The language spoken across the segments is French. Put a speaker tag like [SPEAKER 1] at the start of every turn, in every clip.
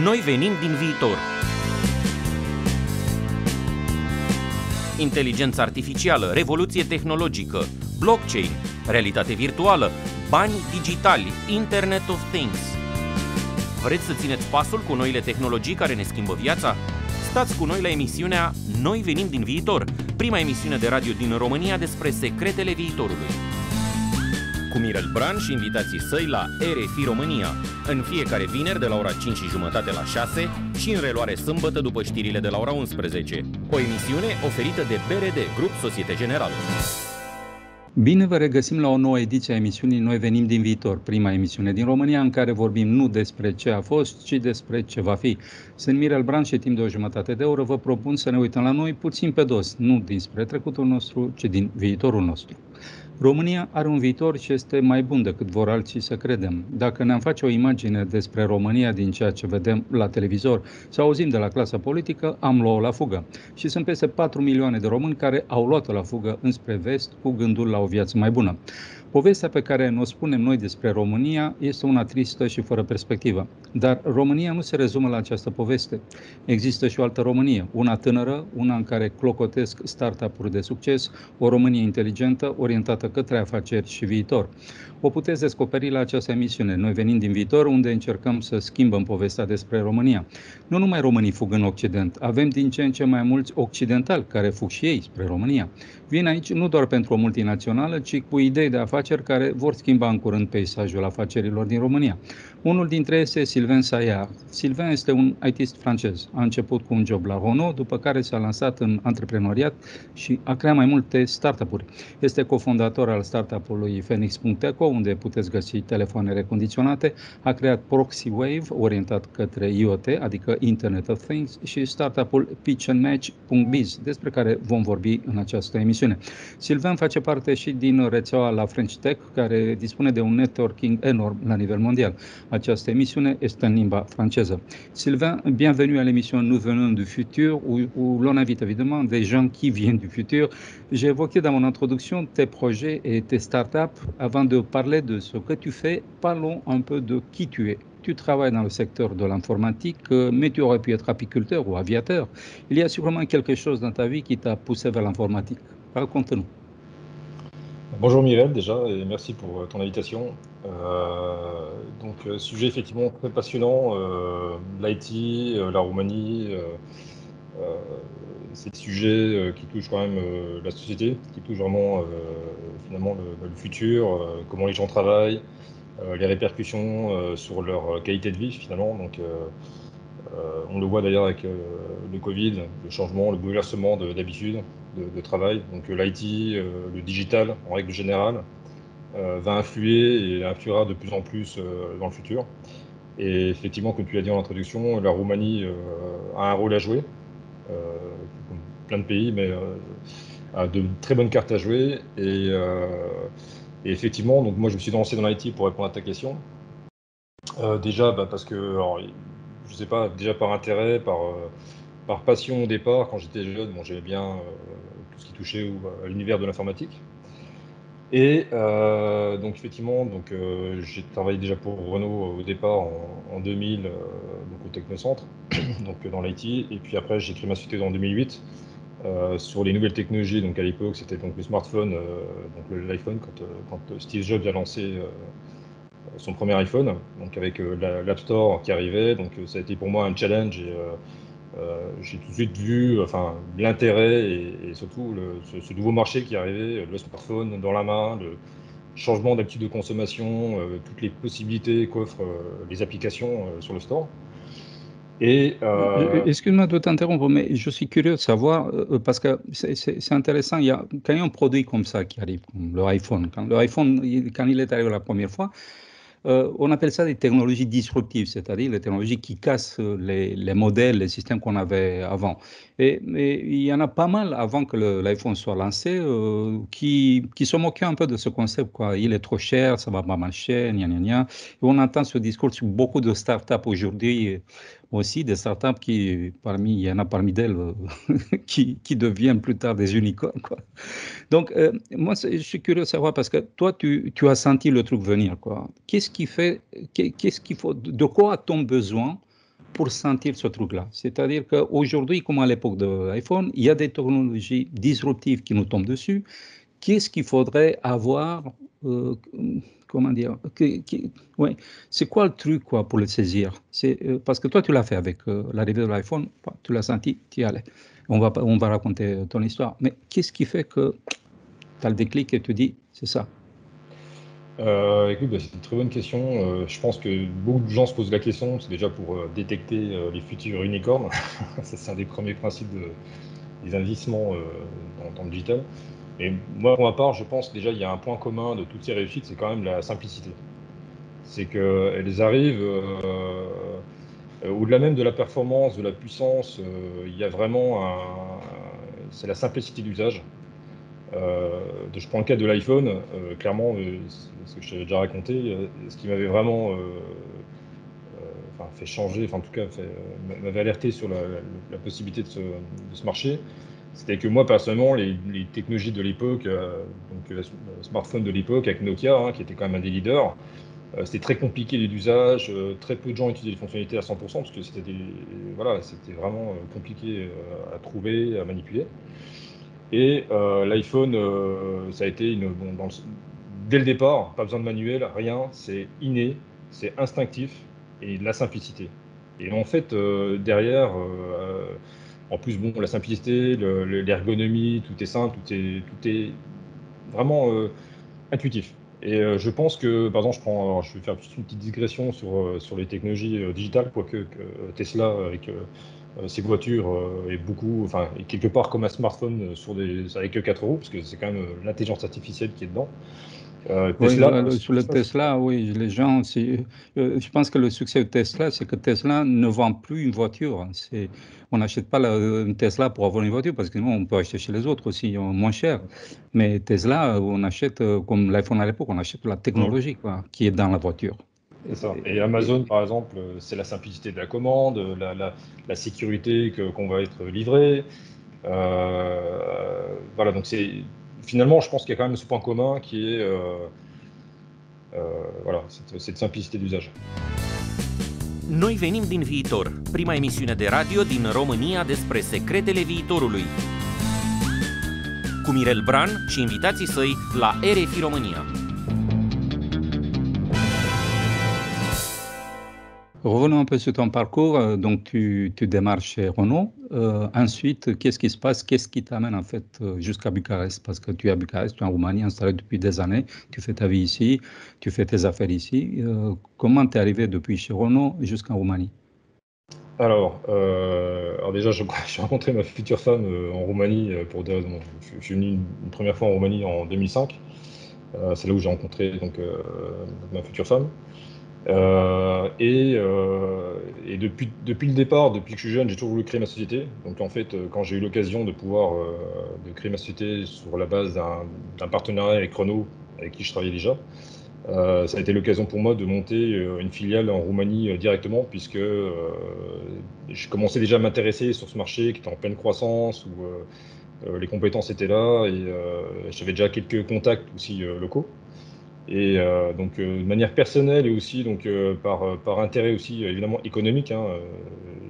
[SPEAKER 1] Noi venim din viitor. Inteligență artificială, revoluție tehnologică, blockchain, realitate virtuală, bani digitali, Internet of Things. Vreți să țineți pasul cu noile tehnologii care ne schimbă viața? Stați cu noi la emisiunea Noi venim din viitor, prima emisiune de radio din România despre secretele viitorului. Cu Mirel Bran și invitații săi la RFI România, în fiecare vineri de la ora 5:30 la 6 și în reluare sâmbătă după știrile de la ora 11. O emisiune oferită de BRD, Grup Societe Generală.
[SPEAKER 2] Bine vă regăsim la o nouă ediție a emisiunii Noi venim din viitor, prima emisiune din România în care vorbim nu despre ce a fost, ci despre ce va fi. Sunt Mirel Bran și timp de o jumătate de oră vă propun să ne uităm la noi puțin pe dos, nu dinspre trecutul nostru, ci din viitorul nostru. România are un viitor și este mai bun decât vor alții să credem. Dacă ne-am face o imagine despre România din ceea ce vedem la televizor sau auzim de la clasa politică, am luat-o la fugă. Și sunt peste 4 milioane de români care au luat-o la fugă înspre vest cu gândul la o viață mai bună. Povestea pe care ne-o spunem noi despre România este una tristă și fără perspectivă. Dar România nu se rezumă la această poveste. Există și o altă Românie, una tânără, una în care clocotesc startup-uri de succes, o Românie inteligentă, orientată către afaceri și viitor. O puteți descoperi la această emisiune. Noi venim din viitor, unde încercăm să schimbăm povestea despre România. Nu numai românii fug în Occident, avem din ce în ce mai mulți occidentali care fug și ei spre România. Vin aici nu doar pentru o multinațională, ci cu idei de afaceri care vor schimba în curând peisajul afacerilor din România. Unul dintre ei este Sylvain Saillard. Sylvain este un ITist francez. A început cu un job la Renault, după care s-a lansat în antreprenoriat și a creat mai multe startup-uri. Este cofondator al startup-ului Phoenix.eco, unde puteți găsi telefoane recondiționate. A creat ProxyWave, orientat către IoT, adică Internet of Things, și startup-ul pitchandmatch.biz, despre care vom vorbi în această emisiune. Sylvain face parte și din rețeaua la French Tech, care dispune de un networking enorm la nivel mondial. Această emisiune este în limba franceză. Sylvain, bienvenue à l'émission Nous venons du futur, où l'on invite évidemment des gens qui viennent du futur. J'ai évoqué dans mon introduction tes projets et tes startups. Avant de parler de ce que tu fais, parlons un peu de qui tu es. Tu travailles dans le secteur de l'informatique, mais tu aurais pu être apiculteur ou aviateur. Il y a sûrement quelque chose dans ta vie qui t'a poussé vers l'informatique. Raconte-nous.
[SPEAKER 3] Bonjour Mirel déjà et merci pour ton invitation. Sujet effectivement très passionnant, l'IT, la Roumanie, c'est des sujets qui touchent quand même la société, qui touchent vraiment finalement le futur, comment les gens travaillent, les répercussions sur leur qualité de vie finalement. On le voit d'ailleurs avec le Covid, le changement, le bouleversement d'habitude, de travail. Donc l'IT, le digital en règle générale, va influer et influera de plus en plus dans le futur. Et effectivement, comme tu l'as dit en introduction, la Roumanie a un rôle à jouer, comme plein de pays, mais a de très bonnes cartes à jouer. Et effectivement, donc moi je me suis lancé dans l'IT pour répondre à ta question. Déjà parce que, alors, je sais pas, déjà par intérêt, par passion au départ, quand j'étais jeune, j'aimais bien tout ce qui touchait à l'univers de l'informatique. Et donc effectivement, j'ai travaillé déjà pour Renault au départ en 2000, donc au Technocentre, donc dans l'IT. Et puis après, j'ai créé ma société en 2008 sur les nouvelles technologies. Donc à l'époque, c'était donc le smartphone, donc l'iPhone, quand Steve Jobs a lancé son premier iPhone, donc avec l'App Store qui arrivait. Donc ça a été pour moi un challenge et j'ai tout de suite vu l'intérêt et surtout ce nouveau marché qui arrivait, le smartphone dans la main, le changement d'habitude de consommation, toutes les possibilités qu'offrent les applications sur le store.
[SPEAKER 2] Excuse-moi de t'interrompre, mais je suis curieux de savoir, parce que c'est intéressant, quand il y a un produit comme ça qui arrive, comme le iPhone, quand il est arrivé la première fois, on appelle ça des technologies disruptives, c'est-à-dire les technologies qui cassent les modèles, les systèmes qu'on avait avant. Et il y en a pas mal avant que l'iPhone soit lancé qui se moquaient un peu de ce concept, quoi. Il est trop cher, ça va pas marcher, gna gna gna. Et on entend ce discours sur beaucoup de startups aujourd'hui, aussi des startups il y en a parmi d'elles qui deviennent plus tard des unicornes, quoi. Donc, moi, je suis curieux de savoir, parce que toi, tu as senti le truc venir, quoi. Qu'est-ce qu'il faut, de quoi a-t-on besoin pour sentir ce truc-là. C'est-à-dire qu'aujourd'hui, comme à l'époque de l'iPhone, il y a des technologies disruptives qui nous tombent dessus. Qu'est-ce qu'il faudrait avoir, comment dire, ouais, c'est quoi le truc quoi, pour le saisir? Parce que toi, tu l'as fait avec l'arrivée de l'iPhone, tu l'as senti, tu y allais. On va raconter ton histoire. Mais qu'est-ce qui fait que tu as le déclic et tu dis, c'est ça?
[SPEAKER 3] Écoute, c'est une très bonne question. Je pense que beaucoup de gens se posent la question, c'est déjà pour détecter les futurs unicornes. Ça, c'est un des premiers principes des investissements dans le digital. Et moi, pour ma part, je pense déjà il y a un point commun de toutes ces réussites, c'est quand même la simplicité. C'est qu'elles arrivent, au-delà même de la performance, de la puissance, il y a vraiment c'est la simplicité d'usage. Je prends le cas de l'iPhone, clairement, ce que je t'avais déjà raconté, ce qui m'avait vraiment fait changer, en tout cas m'avait alerté sur la possibilité de ce marché, c'était que moi personnellement, les technologies de l'époque, donc le smartphone de l'époque avec Nokia, hein, qui était quand même un des leaders, c'était très compliqué d'usage, très peu de gens utilisaient les fonctionnalités à 100% parce que c'était vraiment compliqué à trouver, à manipuler. Et l'iPhone, ça a été dès le départ, pas besoin de manuel, rien, c'est inné, c'est instinctif et de la simplicité. Et en fait, derrière, en plus, bon, la simplicité, l'ergonomie, tout est simple, tout est vraiment intuitif. Et je pense que, par exemple, je vais faire une petite digression sur les technologies digitales, quoique Tesla, avec ses voitures, est quelque part comme un smartphone avec 4 roues, parce que c'est quand même l'intelligence artificielle qui est dedans.
[SPEAKER 2] Oui,
[SPEAKER 3] Tesla,
[SPEAKER 2] sur le Tesla, oui, les gens, je pense que le succès de Tesla, c'est que Tesla ne vend plus une voiture. On n'achète pas une Tesla pour avoir une voiture, parce que nous, on peut acheter chez les autres aussi, moins cher. Mais Tesla, on achète, comme l'iPhone à l'époque, on achète la technologie quoi, qui est dans la voiture.
[SPEAKER 3] C'est ça. Et Amazon, par exemple, c'est la simplicité de la commande, la sécurité qu'on va être livré. Voilà, donc finalement, je pense qu'il y a quand même ce point commun qui est cette simplicité d'usage.
[SPEAKER 1] Noi venim din viitor, prima emisiune de radio din România despre secretele viitorului. Cu Mirel Bran și invitații săi la RFI România.
[SPEAKER 2] Revenons un peu sur ton parcours. Donc, tu démarres chez Renault. Ensuite, qu'est-ce qui se passe? Qu'est-ce qui t'amène en fait jusqu'à Bucarest? Parce que tu es à Bucarest, tu es en Roumanie, installé depuis des années. Tu fais ta vie ici, tu fais tes affaires ici. Comment tu es arrivé depuis chez Renault jusqu'en Roumanie?
[SPEAKER 3] Alors déjà, j'ai rencontré ma future femme en Roumanie pour des raisons. Je suis venu une première fois en Roumanie en 2005. C'est là où j'ai rencontré ma future femme. Et depuis le départ, depuis que je suis jeune, j'ai toujours voulu créer ma société. Donc en fait, quand j'ai eu l'occasion de pouvoir de créer ma société sur la base d'un partenariat avec Renault, avec qui je travaillais déjà, ça a été l'occasion pour moi de monter une filiale en Roumanie directement, puisque je commençais déjà à m'intéresser sur ce marché qui était en pleine croissance, où les compétences étaient là, et j'avais déjà quelques contacts aussi locaux. Et donc de manière personnelle et aussi par intérêt aussi évidemment économique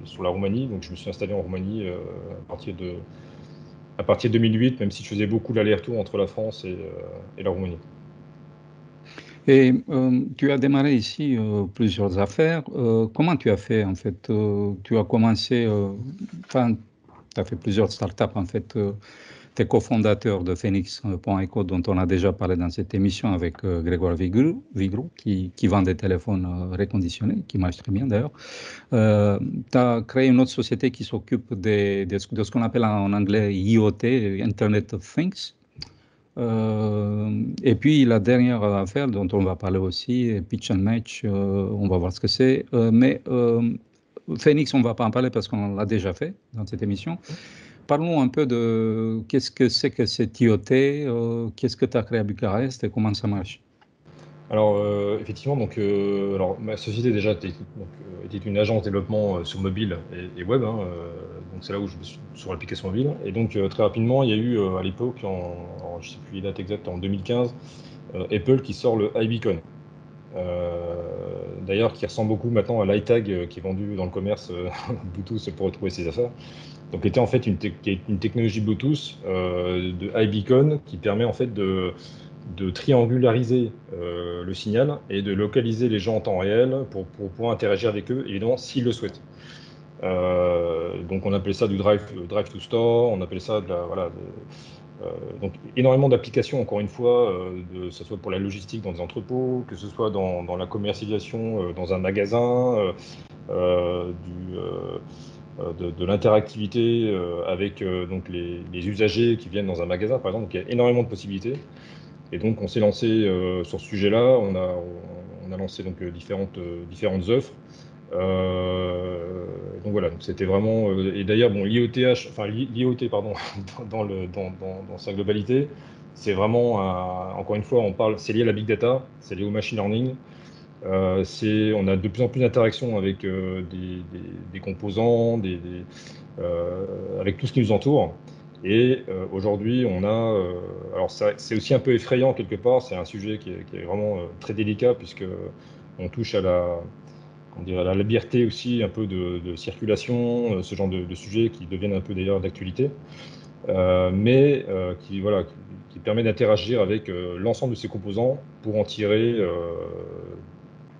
[SPEAKER 3] sur la Roumanie. Donc je me suis installé en Roumanie à partir de 2008, même si je faisais beaucoup l'aller-retour entre la France et la Roumanie.
[SPEAKER 2] Et tu as démarré ici plusieurs affaires. Comment tu as fait en fait? Tu as commencé, tu as fait plusieurs startups en fait. Tu es cofondateur de Phoenix.eco, dont on a déjà parlé dans cette émission avec Grégoire Vigrou, qui vend des téléphones reconditionnés, qui marchent très bien d'ailleurs. Tu as créé une autre société qui s'occupe de ce qu'on appelle en anglais IoT, Internet of Things. Et puis la dernière affaire dont on va parler aussi, Pitch and Match, on va voir ce que c'est. Mais Phoenix, on ne va pas en parler parce qu'on l'a déjà fait dans cette émission. Parlons un peu de qu'est-ce que c'est que cette IoT, qu'est-ce que tu as créé à Bucarest et comment ça marche?
[SPEAKER 3] Alors effectivement, alors ma société déjà était une agence de développement sur mobile et web, donc c'est là où je me suis sur l'application mobile. Et donc très rapidement, il y a eu à l'époque, je ne sais plus les dates exactes, en 2015, Apple qui sort le iBeacon. d'ailleurs qui ressemble beaucoup maintenant à l'iTag qui est vendu dans le commerce Bluetooth pour retrouver ses affaires. Donc était en fait une technologie Bluetooth de iBeacon qui permet en fait de triangulariser le signal et de localiser les gens en temps réel pour pouvoir interagir avec eux, évidemment, s'ils le souhaitent. Donc on appelait ça du drive to store, on appelait ça donc énormément d'applications, encore une fois, que ce soit pour la logistique dans des entrepôts, que ce soit dans la commercialisation dans un magasin, de l'interactivité avec donc les usagers qui viennent dans un magasin, par exemple. Donc il y a énormément de possibilités. Et donc on s'est lancé sur ce sujet-là, on a lancé donc différentes offres. Donc voilà, donc c'était vraiment et d'ailleurs bon l'IoT pardon dans sa globalité, c'est vraiment encore une fois c'est lié à la big data, c'est lié au machine learning. On a de plus en plus d'interactions avec des composants, avec tout ce qui nous entoure. Et aujourd'hui, on a alors c'est aussi un peu effrayant quelque part. C'est un sujet qui est vraiment très délicat puisque on touche à la liberté aussi un peu de circulation, ce genre de sujets qui deviennent un peu d'ailleurs d'actualité, mais qui permet d'interagir avec l'ensemble de ces composants pour en tirer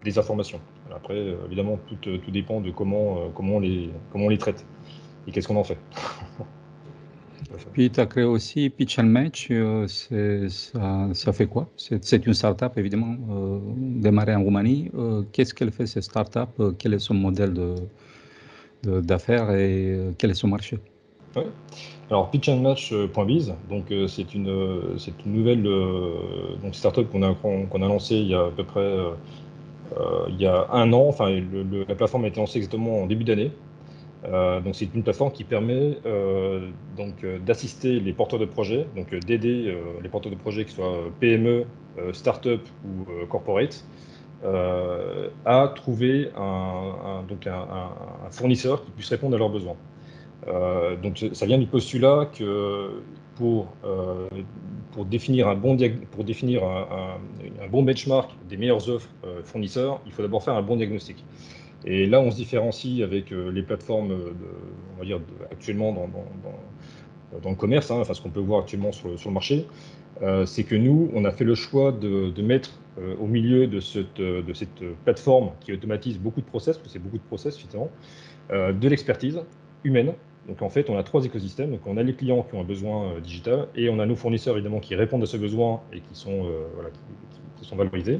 [SPEAKER 3] des informations. Après, évidemment, tout dépend de comment on les traite et qu'est-ce qu'on en fait.
[SPEAKER 2] Puis tu as créé aussi Pitch and Match, ça fait quoi? C'est une start-up évidemment démarrée en Roumanie. Qu'est-ce qu'elle fait cette start-up? Quel est son modèle d'affaires et quel est son marché?
[SPEAKER 3] Ouais. Alors pitchandmatch.biz, donc c'est une nouvelle donc start-up qu'on a lancée il y a à peu près il y a 1 an. Enfin, la plateforme a été lancée exactement en début d'année. Donc c'est une plateforme qui permet d'assister les porteurs de projets, donc d'aider les porteurs de projets, qui soient PME, start-up ou corporate, à trouver un fournisseur qui puisse répondre à leurs besoins. Donc ça vient du postulat que pour définir un bon benchmark des meilleures offres fournisseurs, il faut d'abord faire un bon diagnostic. Et là, on se différencie avec les plateformes, on va dire, actuellement dans le commerce, enfin, ce qu'on peut voir actuellement sur le marché. C'est que nous, on a fait le choix de mettre au milieu de cette plateforme qui automatise beaucoup de process, parce que c'est beaucoup de process finalement, de l'expertise humaine. Donc en fait, on a 3 écosystèmes. Donc on a les clients qui ont un besoin digital, et on a nos fournisseurs évidemment qui répondent à ce besoin et qui sont valorisés.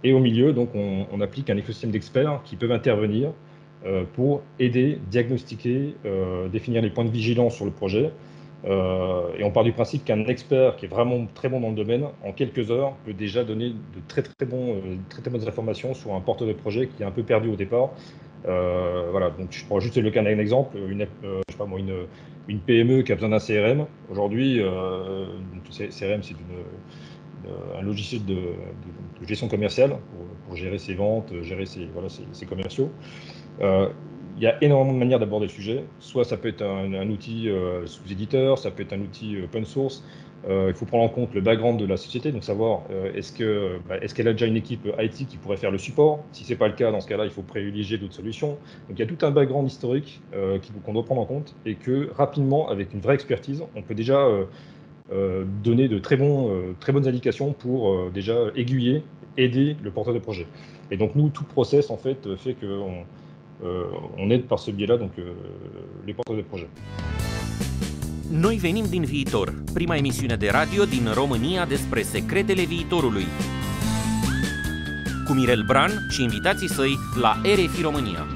[SPEAKER 3] Et au milieu, donc, on applique un écosystème d'experts qui peuvent intervenir pour aider, diagnostiquer, définir les points de vigilance sur le projet. Et on part du principe qu'un expert qui est vraiment très bon dans le domaine, en quelques heures, peut déjà donner de très bonnes informations sur un porteur de projet qui est un peu perdu au départ. Voilà, donc je prends juste le cas d'un exemple, une PME qui a besoin d'un CRM. Aujourd'hui, CRM, c'est un logiciel de gestion commerciale pour gérer ses ventes, gérer ses commerciaux. Il y a énormément de manières d'aborder le sujet. Soit ça peut être un outil sous-éditeur, ça peut être un outil open source. Il faut prendre en compte le background de la société, donc savoir est-ce qu'elle a déjà une équipe IT qui pourrait faire le support. Si ce n'est pas le cas, dans ce cas-là, il faut privilégier d'autres solutions. Donc il y a tout un background historique qu'on doit prendre en compte, et que rapidement, avec une vraie expertise, on peut déjà donner de très bonnes indications pour déjà aiguiller, aider le porteur de projet. Et donc nous, tout process en fait qu'on aide par ce biais-là donc les porteurs de projet.
[SPEAKER 1] Noi venim din viitor, prima emisiune de radio din România despre secretele viitorului. Cu Mirel Bran și invitații săi la RFI România.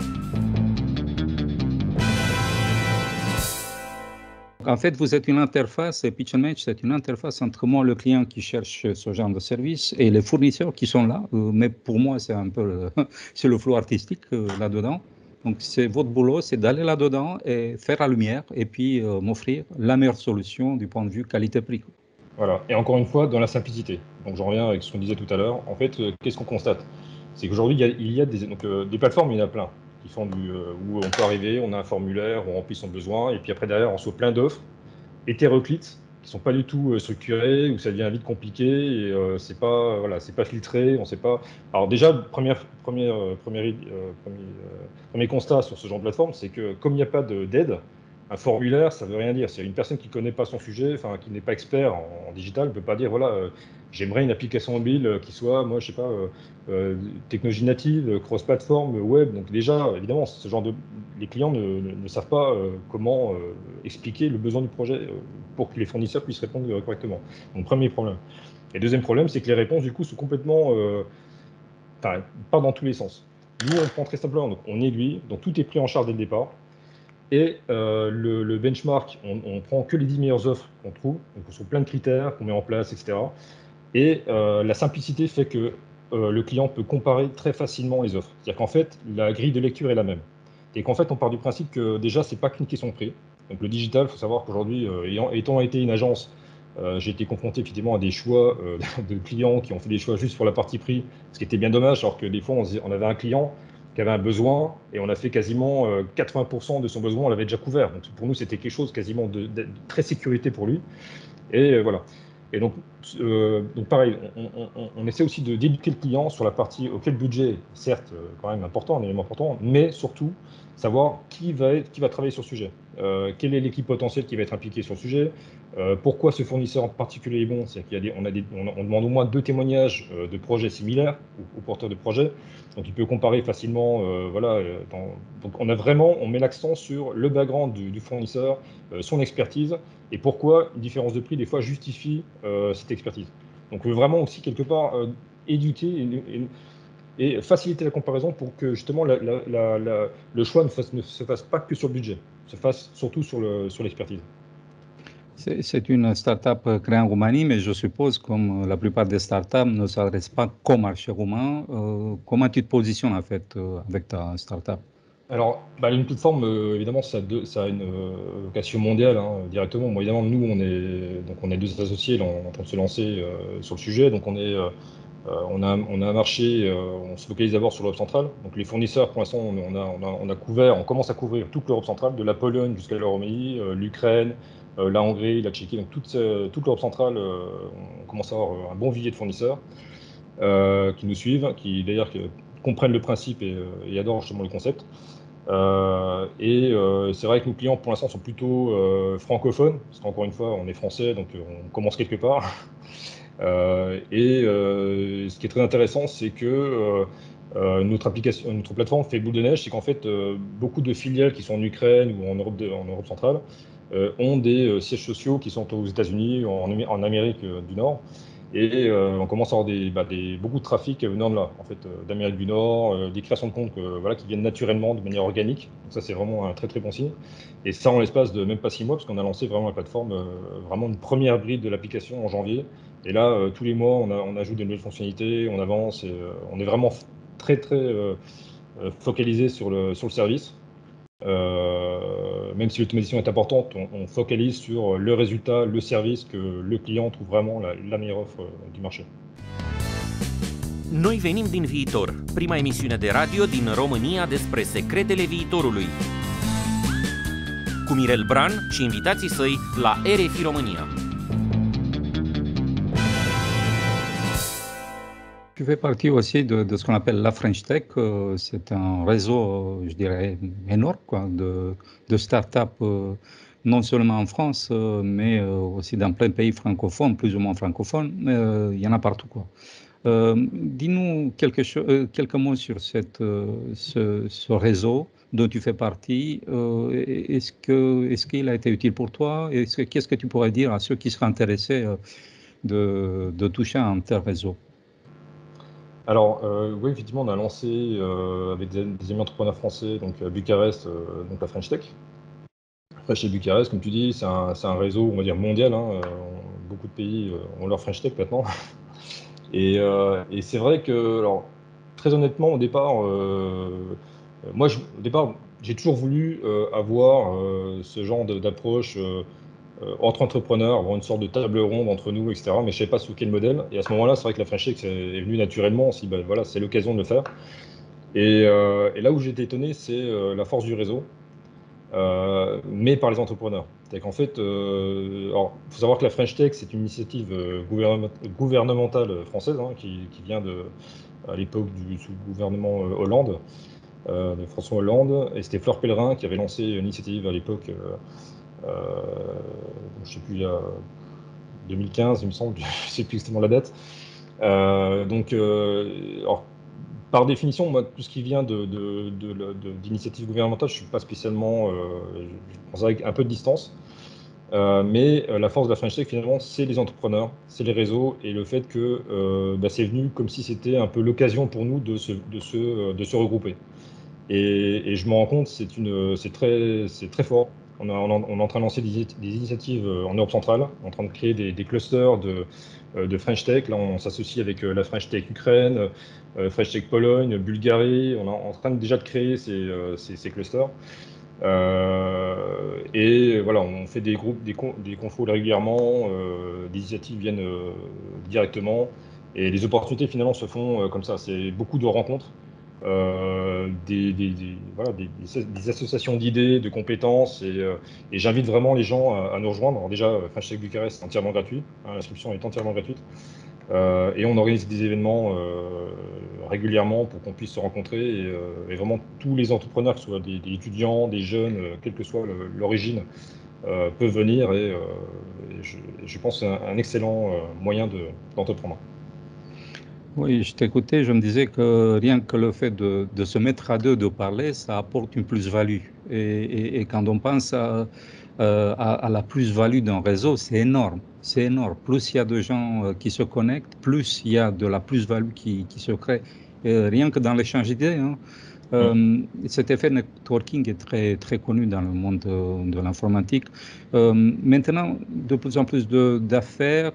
[SPEAKER 2] En fait, vous êtes une interface, Pitch and Match, c'est une interface entre moi, le client qui cherche ce genre de service, et les fournisseurs qui sont là. Mais pour moi, c'est un peu c'est le flou artistique là-dedans. Donc, c'est votre boulot, c'est d'aller là-dedans et faire la lumière, et puis m'offrir la meilleure solution du point de vue qualité-prix.
[SPEAKER 3] Voilà, et encore une fois, dans la simplicité. Donc, j'en reviens avec ce qu'on disait tout à l'heure. En fait, qu'est-ce qu'on constate? C'est qu'aujourd'hui, il y a des plateformes, il y en a plein, qui font où on peut arriver, on a un formulaire, on remplit son besoin, et puis après derrière on reçoit plein d'offres hétéroclites qui sont pas du tout structurés, où ça devient vite compliqué et c'est pas voilà, c'est pas filtré, on sait pas. Alors déjà, premier constat sur ce genre de plateforme, c'est que comme il n'y a pas d'aide, un formulaire, ça veut rien dire. C'est une personne qui connaît pas son sujet, enfin qui n'est pas expert en digital, ne peut pas dire voilà, j'aimerais une application mobile qui soit, moi je sais pas, technologie native, cross-platform, web. Donc déjà, évidemment, ce genre de les clients ne savent pas comment expliquer le besoin du projet pour que les fournisseurs puissent répondre correctement. Donc, premier problème. Et deuxième problème, c'est que les réponses, du coup, sont complètement... pas dans tous les sens. Nous, on prend très simplement, donc on aiguille, donc tout est pris en charge dès le départ. Et le benchmark, on prend que les 10 meilleures offres qu'on trouve, donc sur plein de critères qu'on met en place, etc. Et la simplicité fait que le client peut comparer très facilement les offres. C'est-à-dire qu'en fait, la grille de lecture est la même. Et qu'en fait, on part du principe que déjà, c'est pas qu'une question de prix. Donc le digital, il faut savoir qu'aujourd'hui, étant été une agence, j'ai été confronté effectivement à des choix de clients qui ont fait des choix juste pour la partie prix, ce qui était bien dommage, alors que des fois, on avait un client qui avait un besoin et on a fait quasiment 80% de son besoin, on l'avait déjà couvert. Donc pour nous, c'était quelque chose quasiment de très sécurité pour lui. Et voilà. Et donc pareil, on essaie aussi d'éduquer le client sur la partie auquel le budget, certes, quand même important, un élément important, mais surtout savoir qui va travailler sur le sujet. Quelle est l'équipe potentielle qui va être impliquée sur le sujet, pourquoi ce fournisseur en particulier est bon. C'est-à-dire qu'il y a on demande au moins 2 témoignages de projets similaires aux porteurs de projets. Donc il peut comparer facilement. Voilà, donc on met l'accent sur le background du fournisseur, son expertise, et pourquoi une différence de prix, des fois, justifie cette expertise. Donc, on veut vraiment aussi, quelque part, éduquer et faciliter la comparaison pour que, justement, le choix ne se fasse pas que sur le budget, se fasse surtout sur l'expertise.
[SPEAKER 2] C'est une start-up créée en Roumanie, mais je suppose, comme la plupart des start-up ne s'adressent pas qu'au marché roumain, comment tu te positionnes, en fait, avec ta start-up?
[SPEAKER 3] Alors, une plateforme, évidemment, ça a une vocation mondiale directement. Bon, évidemment, nous, on est 2 associés, là, on est en train de se lancer sur le sujet. Donc, on a un marché, on se focalise d'abord sur l'Europe centrale. Donc, les fournisseurs, pour l'instant, on commence à couvrir toute l'Europe centrale, de la Pologne jusqu'à la Roumanie, l'Ukraine, la Hongrie, la Tchéquie. Donc, toute l'Europe centrale, on commence à avoir un bon vivier de fournisseurs qui nous suivent, qui d'ailleurs comprennent le principe et adorent justement le concept. C'est vrai que nos clients pour l'instant sont plutôt francophones, parce qu'encore une fois on est français, donc on commence quelque part. Ce qui est très intéressant, c'est que notre plateforme fait boule de neige, c'est qu'en fait beaucoup de filiales qui sont en Ukraine ou en Europe centrale ont des sièges sociaux qui sont aux États-Unis, en Amérique du Nord. Et on commence à avoir beaucoup de trafic venant de là, en fait, d'Amérique du Nord, des créations de comptes voilà, qui viennent naturellement de manière organique. Donc ça, c'est vraiment un très très bon signe. Et ça, en l'espace de même pas 6 mois, parce qu'on a lancé vraiment la plateforme, vraiment une première bride de l'application en janvier. Et là, tous les mois, on ajoute des nouvelles fonctionnalités, on avance, et on est vraiment très très focalisé sur le service. Même si l'automatisation est importante, on focalise sur le résultat, le service, que le client trouve vraiment la meilleure offre du marché.
[SPEAKER 1] Noi venim din viitor, prima emisiune de radio din România despre secretele viitorului. Cu Mirel Bran și invitații săi la RFI România.
[SPEAKER 2] Tu fais partie aussi de ce qu'on appelle la French Tech. C'est un réseau, je dirais, énorme quoi, de start-up, non seulement en France, mais aussi dans plein de pays francophones, plus ou moins francophones. Il y en a partout, quoi. Dis-nous quelques mots sur ce réseau dont tu fais partie. Est-ce qu'il a été utile pour toi? Qu'est-ce que tu pourrais dire à ceux qui seraient intéressés de toucher un tel réseau?
[SPEAKER 3] Alors, oui, effectivement, on a lancé avec des amis entrepreneurs français, donc à Bucarest, donc la French Tech. Après, chez Bucarest, comme tu dis, c'est un réseau, on va dire, mondial. Beaucoup de pays ont leur French Tech maintenant. Et c'est vrai que, alors, très honnêtement, au départ, j'ai toujours voulu avoir ce genre d'approche entre entrepreneurs, avoir une sorte de table ronde entre nous, etc. Mais je ne savais pas sous quel modèle. Et à ce moment-là, c'est vrai que la French Tech est venue naturellement. Voilà, c'est l'occasion de le faire. Et là où j'ai été étonné, c'est la force du réseau. mais par les entrepreneurs. C'est qu'en fait, alors, faut savoir que la French Tech, c'est une initiative gouvernementale française hein, qui vient à l'époque sous le gouvernement Hollande, de François Hollande, et c'était Fleur Pellerin qui avait lancé une initiative à l'époque, je ne sais plus, il y a 2015, il me semble, je ne sais plus exactement la date. Alors, par définition, moi, tout ce qui vient d'initiatives gouvernementales, je ne suis pas spécialement, je prends ça avec un peu de distance. Mais la force de la French Tech, finalement, c'est les entrepreneurs, c'est les réseaux et le fait que c'est venu comme si c'était un peu l'occasion pour nous de se regrouper. Et je me rends compte, c'est très fort. On est en train de lancer des initiatives en Europe centrale, en train de créer des clusters de French Tech. Là, on s'associe avec la French Tech Ukraine, French Tech Pologne, Bulgarie. On est en train déjà de créer ces clusters. Et voilà, on fait des groupes, des confos régulièrement, des initiatives viennent directement, et les opportunités finalement se font comme ça. C'est beaucoup de rencontres, voilà, des associations d'idées, de compétences, et j'invite vraiment les gens à nous rejoindre. Alors déjà, French Tech Bucarest est entièrement gratuit, hein, l'inscription est entièrement gratuite. Et on organise des événements régulièrement pour qu'on puisse se rencontrer et vraiment tous les entrepreneurs, que ce soit des étudiants, des jeunes, quelle que soit l'origine, peuvent venir et je pense que c'est un excellent moyen d'entreprendre.
[SPEAKER 2] Oui, je t'écoutais, je me disais que rien que le fait de se mettre à deux, de parler, ça apporte une plus-value. Et quand on pense à la plus-value d'un réseau, c'est énorme. C'est énorme. Plus il y a de gens qui se connectent, plus il y a de la plus-value qui se crée. Rien que dans l'échange d'idées, hein. Cet effet networking est très, très connu dans le monde de l'informatique. Maintenant, de plus en plus d'affaires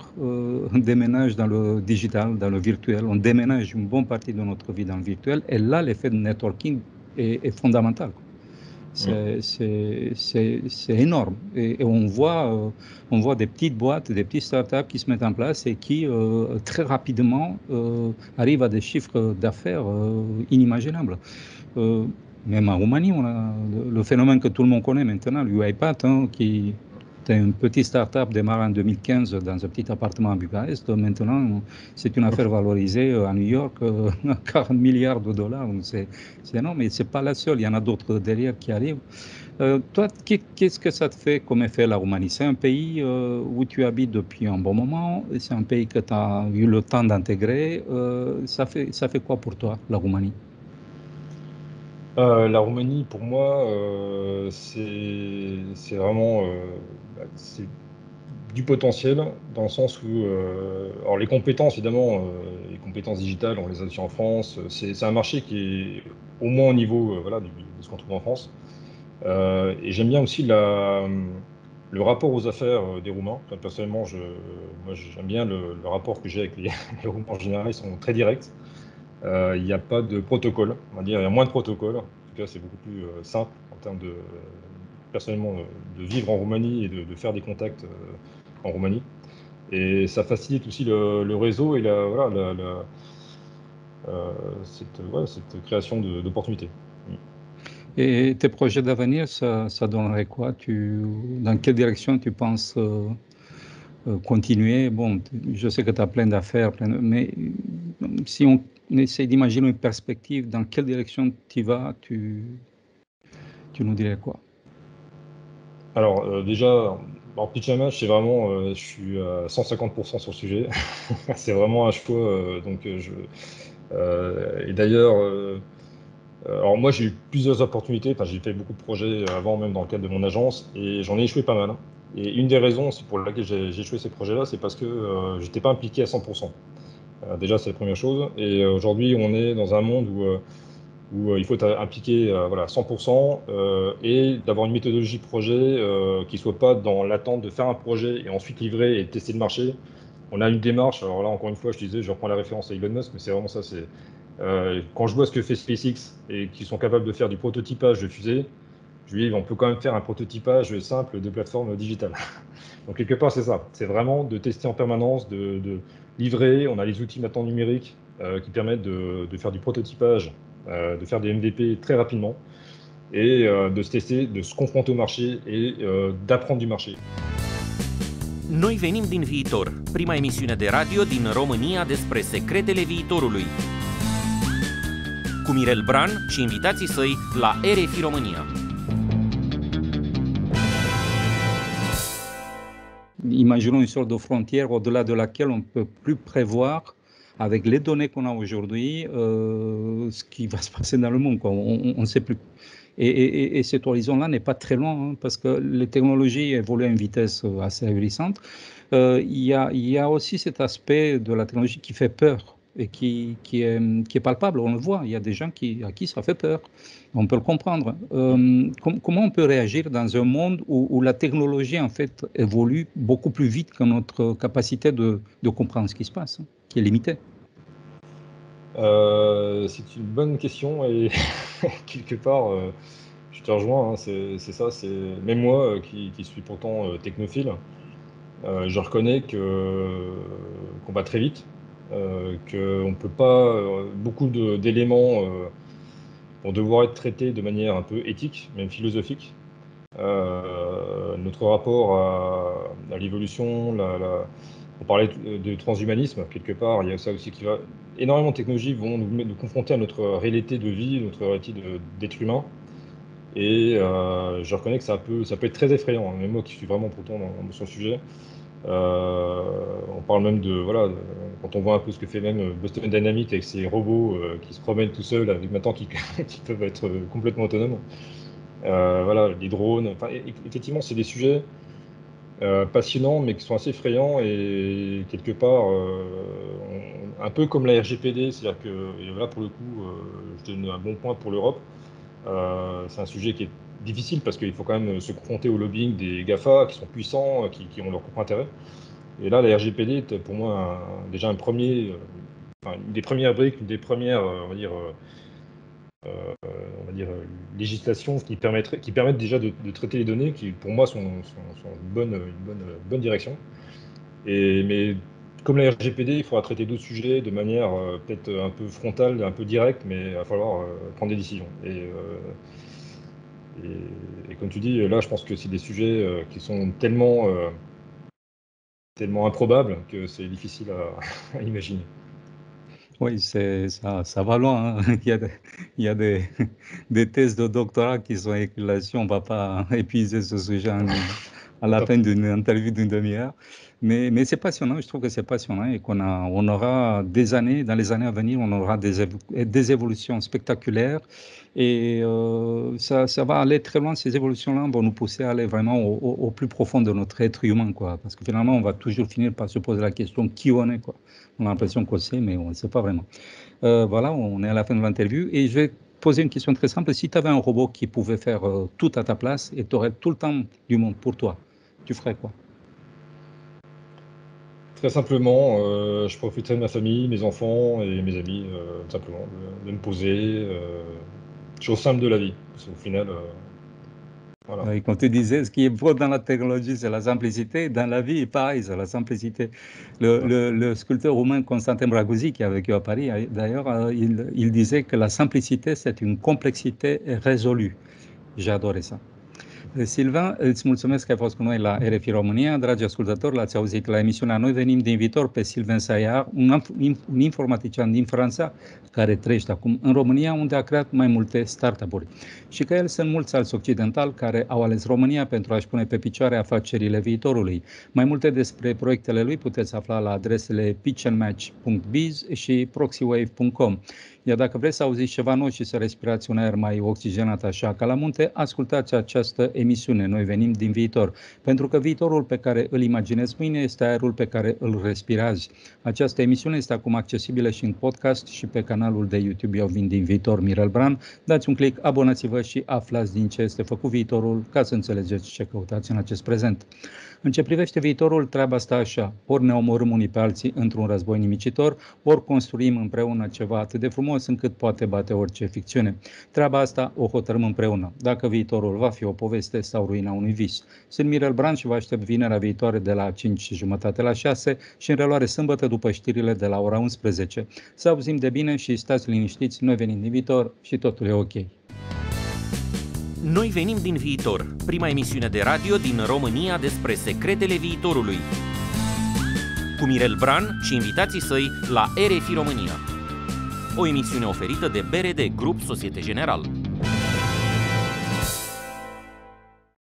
[SPEAKER 2] déménagent dans le digital, dans le virtuel. On déménage une bonne partie de notre vie dans le virtuel. Et là, l'effet de networking est fondamental. C'est énorme. Et on voit des petites boîtes, des petites startups qui se mettent en place et qui, très rapidement, arrivent à des chiffres d'affaires inimaginables. Même en Roumanie, on a le phénomène que tout le monde connaît maintenant, l'UiPath, hein, qui était une petite start-up démarrée en 2015 dans un petit appartement à Bucarest. Maintenant, c'est une affaire valorisée à New York à 40 milliards de dollars. C'est énorme, mais ce n'est pas la seule. Il y en a d'autres derrière qui arrivent. Toi, qu'est-ce que ça te fait comme effet, la Roumanie? C'est un pays où tu habites depuis un bon moment. C'est un pays que tu as eu le temps d'intégrer. Ça fait quoi pour toi, la Roumanie?
[SPEAKER 3] La Roumanie, pour moi, c'est vraiment c'est du potentiel, dans le sens où, alors les compétences, évidemment, les compétences digitales, on les a aussi en France. C'est un marché qui est au moins au niveau voilà, de ce qu'on trouve en France. Et j'aime bien aussi le rapport aux affaires des Roumains. Enfin, personnellement, moi, j'aime bien le rapport que j'ai avec les Roumains en général. Ils sont très directs. Il n'y a pas de protocole, on va dire, il y a moins de protocole. En tout cas, c'est beaucoup plus simple en termes personnellement, de vivre en Roumanie et de faire des contacts en Roumanie. Et ça facilite aussi le réseau et cette création d'opportunités.
[SPEAKER 2] Et tes projets d'avenir, ça donnerait quoi? Dans quelle direction tu penses continuer? Bon, je sais que tu as plein d'affaires, mais si on essaie d'imaginer une perspective, dans quelle direction tu vas, tu nous dirais quoi?
[SPEAKER 3] Alors déjà, Pitch c'est vraiment, je suis à 150% sur le sujet. C'est vraiment un choix. Et d'ailleurs, alors moi j'ai eu plusieurs opportunités. Enfin, j'ai fait beaucoup de projets avant, même dans le cadre de mon agence, et j'en ai échoué pas mal. Et une des raisons aussi pour laquelle j'ai échoué ces projets-là, c'est parce que j'étais pas impliqué à 100%. Déjà, c'est la première chose. Et aujourd'hui, on est dans un monde où il faut être impliqué voilà, à 100% et d'avoir une méthodologie projet qui ne soit pas dans l'attente de faire un projet et ensuite livrer et tester le marché. On a une démarche, alors là encore une fois je disais, je reprends la référence à Elon Musk, mais c'est vraiment ça, quand je vois ce que fait SpaceX et qu'ils sont capables de faire du prototypage de fusée, je lui dis on peut quand même faire un prototypage simple de plateforme digitale. Donc quelque part c'est ça, c'est vraiment de tester en permanence, de livrer, on a les outils maintenant numériques qui permettent de faire du prototypage, de faire des MVP très rapidement. et de se tester, de se confronter au marché et d'apprendre du marché.
[SPEAKER 1] Noi venim din viitor, prima emisiune de radio din România despre secretele viitorului. Cu Mirel Bran și invitații săi la RFI România.
[SPEAKER 2] Imaginons une sorte de frontière au-delà de laquelle on ne peut plus prévoir, avec les données qu'on a aujourd'hui, ce qui va se passer dans le monde, quoi. On ne sait plus. Et cet horizon-là n'est pas très loin, hein, parce que les technologies évoluent à une vitesse assez ahurissante. Il y a aussi cet aspect de la technologie qui fait peur et qui est palpable, on le voit. Il y a des gens à qui ça fait peur. On peut le comprendre. Comment on peut réagir dans un monde où la technologie, en fait, évolue beaucoup plus vite que notre capacité de comprendre ce qui se passe, hein, qui est limitée?
[SPEAKER 3] C'est une bonne question et quelque part, je te rejoins, hein, c'est ça. Même moi qui suis pourtant technophile, je reconnais qu'on va très vite, qu'on ne peut pas beaucoup d'éléments vont devoir être traités de manière un peu éthique, même philosophique. Notre rapport à l'évolution, on parlait de transhumanisme, quelque part, il y a ça aussi qui va... Énormément de technologies vont nous confronter à notre réalité de vie, notre réalité d'être humain. Et je reconnais que ça peut être très effrayant, hein, même moi qui suis vraiment pourtant sur le sujet. On parle même quand on voit un peu ce que fait même Boston Dynamics avec ses robots qui se promènent tout seuls, avec maintenant qui peuvent être complètement autonomes. Les drones. Enfin, effectivement, c'est des sujets passionnants, mais qui sont assez effrayants et quelque part un peu comme la RGPD, c'est-à-dire que là pour le coup, je donne un bon point pour l'Europe. C'est un sujet qui est difficile parce qu'il faut quand même se confronter au lobbying des GAFA qui sont puissants, qui ont leur propre intérêt. Et là, la RGPD est pour moi déjà une des premières briques, une des premières, législations qui permettent déjà de traiter les données, qui pour moi sont une bonne direction. Mais comme la RGPD, il faudra traiter d'autres sujets de manière peut-être un peu frontale, un peu directe, mais il va falloir prendre des décisions. Et comme tu dis, là, je pense que c'est des sujets qui sont tellement improbables que c'est difficile à imaginer.
[SPEAKER 2] Oui, ça va loin, hein. Il y a des thèses de doctorat qui sont écrites là-dessus. On ne va pas épuiser ce sujet à la fin d'une interview d'une demi-heure. Mais c'est passionnant, je trouve que c'est passionnant et on aura dans les années à venir, on aura des évolutions spectaculaires et ça va aller très loin. Ces évolutions-là vont nous pousser à aller vraiment au plus profond de notre être humain, quoi. Parce que finalement, on va toujours finir par se poser la question qui on est, quoi. On a l'impression qu'on sait, mais on ne sait pas vraiment. Voilà, on est à la fin de l'interview et je vais poser une question très simple. Si tu avais un robot qui pouvait faire tout à ta place et tu aurais tout le temps du monde pour toi, tu ferais quoi?
[SPEAKER 3] Très simplement, je profiterai de ma famille, mes enfants et mes amis, simplement, de me poser. Chose simple de la vie, parce qu'au final, voilà.
[SPEAKER 2] Oui, comme tu disais, ce qui est beau dans la technologie, c'est la simplicité. Dans la vie, pareil, c'est la simplicité. Le sculpteur roumain Constantin Braguzzi, qui a vécu à Paris, d'ailleurs, il disait que la simplicité, c'est une complexité résolue. J'ai adoré ça. Silvan, îți mulțumesc că ai fost cu noi la RFI România. Dragi ascultători, l-ați auzit la emisiunea Noi venim din viitor pe Sylvain Saillard, un informatician din Franța care trăiește acum în România, unde a creat mai multe startup-uri. Și ca el sunt mulți alți occidentali care au ales România pentru a-și pune pe picioare afacerile viitorului. Mai multe despre proiectele lui puteți afla la adresele pitchandmatch.biz și proxywave.com. Iar dacă vreți să auziți ceva nou și să respirați un aer mai oxigenat așa ca la munte, ascultați această emisiune. Noi venim din viitor. Pentru că viitorul pe care îl imaginezi mâine este aerul pe care îl respiri azi. Această emisiune este acum accesibilă și în podcast și pe canalul de YouTube Eu vin din viitor, Mirel Bran. Dați un click, abonați-vă și aflați din ce este făcut viitorul ca să înțelegeți ce căutați în acest prezent. În ce privește viitorul, treaba stă așa. Ori ne omorâm unii pe alții într-un război nimicitor, ori construim împreună ceva atât de frumos încât poate bate orice ficțiune. Treaba asta o hotărâm împreună, dacă viitorul va fi o poveste sau ruina unui vis. Sunt Mirel Bran și vă aștept vinerea viitoare de la 5:30 la 6 și în reluare sâmbătă după știrile de la ora 11. Să auzim de bine și stați liniștiți, noi venim din viitor și totul e ok.
[SPEAKER 1] Noi venim din viitor, prima emisiune de radio din România despre secretele viitorului. Cu Mirel Bran și invitații săi la RFI România. O emisiune oferită de BRD Grup Societe Generale.